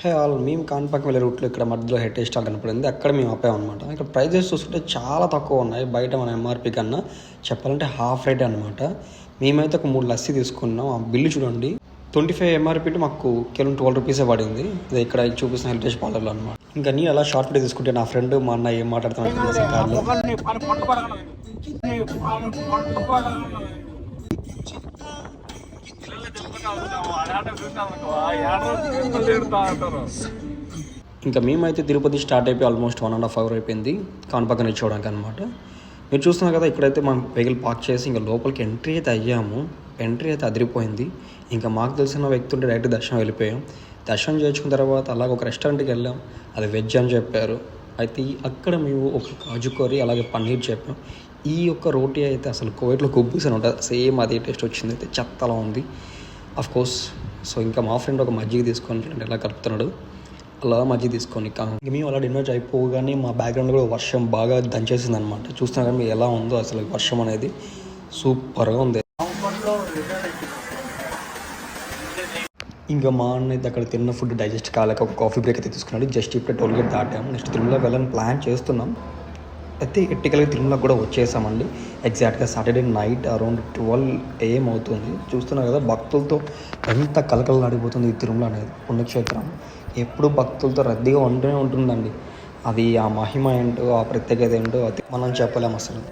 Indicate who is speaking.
Speaker 1: Hey all మేము కాణిపాకం వెళ్ళే రూట్లో ఇక్కడ మధ్యలో హెడ్ స్టాల్ కనపడింది. అక్కడ మేము ఆపామన్నమాట. ఇక్కడ ప్రైజెస్ చూసుకుంటే చాలా తక్కువ ఉన్నాయి. బయట మన ఎంఆర్పి కన్నా చెప్పాలంటే హాఫ్ రేట్ అనమాట. మేమైతే ఒక 3 లస్సీ తీసుకున్నాం. ఆ బిల్లు చూడండి, 25 ఎంఆర్పి మాకు కేవలం 12 రూపీసే పడింది. ఇది ఇక్కడ చూపిస్తున్న హెరిటేజ్ పార్లర్లో అనమాట. ఇంకా నేను అలా షార్ట్ వీడియో తీసుకుంటే నా ఫ్రెండ్ మా అన్న ఏం మాట్లాడుతున్నారు కార్లో. ఇంకా మేమైతే తిరుపతి స్టార్ట్ అయిపోయి ఆల్మోస్ట్ 1.5 hour అయిపోయింది కాణిపాకం రీచ్ అవ్వడానికి అనమాట. మీరు చూస్తున్నారు కదా, ఇక్కడైతే మనం వెహికల్ పార్క్ చేసి ఇంకా లోపలికి ఎంట్రీ అయితే అయ్యాము. ఎంట్రీ అయితే అదిరిపోయింది. ఇంకా మాకు తెలిసిన వ్యక్తి ఉంటే డైరెక్ట్ దర్శనం వెళ్ళిపోయాం. దర్శనం చేసుకున్న తర్వాత అలాగే ఒక రెస్టారెంట్కి వెళ్ళాం. అది వెజ్ అని చెప్పారు. అయితే అక్కడ మేము ఒక కాజు కర్రీ అలాగే పన్నీర్ చెప్పాం. ఈ యొక్క రోటీ అయితే అసలు కోవిడ్లో కుబ్బీస్ అని ఉంటుంది, సేమ్ అదే టేస్ట్ వచ్చింది. అయితే చెత్తలా ఉంది ఆఫ్ కోర్స్. సో ఇంకా మా ఫ్రెండ్ ఒక మజ్జిగ తీసుకొని ఎలా కలుపుతున్నాడు, అలా మజ్జిగ తీసుకొని ఇంక మేము అలా డిన్నర్ అయిపోగానే మా బ్యాక్గ్రౌండ్లో కూడా వర్షం బాగా దంచేసింది అనమాట. చూస్తున్నా కానీ ఎలా ఉందో అసలు వర్షం అనేది సూపర్గా ఉంది. ఇంకా మా అన్న అయితే అక్కడ తిన్న ఫుడ్ డైజెస్ట్ కాలేక ఒక కాఫీ బ్రేక్ అయితే తీసుకున్నాడు. జస్ట్ ఇప్పుడే టోల్గేట్ దాటాము. నెక్స్ట్ తిరుమల వెళ్ళని ప్లాన్ చేస్తున్నాం. అయితే ఎట్టికలకి తిరుమల కూడా వచ్చేసామండి. ఎగ్జాక్ట్గా సాటర్డే నైట్ అరౌండ్ 12 AM అవుతుంది. చూస్తున్నారు కదా భక్తులతో ఎంత కలకలలాడిపోతుంది ఈ తిరుమల అనేది పుణ్యక్షేత్రం. ఎప్పుడు భక్తులతో రద్దీగా ఉంటూనే ఉంటుందండి. అది ఆ మహిమ ఏంటో, ఆ ప్రత్యేకత ఏంటో అది మనం చెప్పలేము అసలు.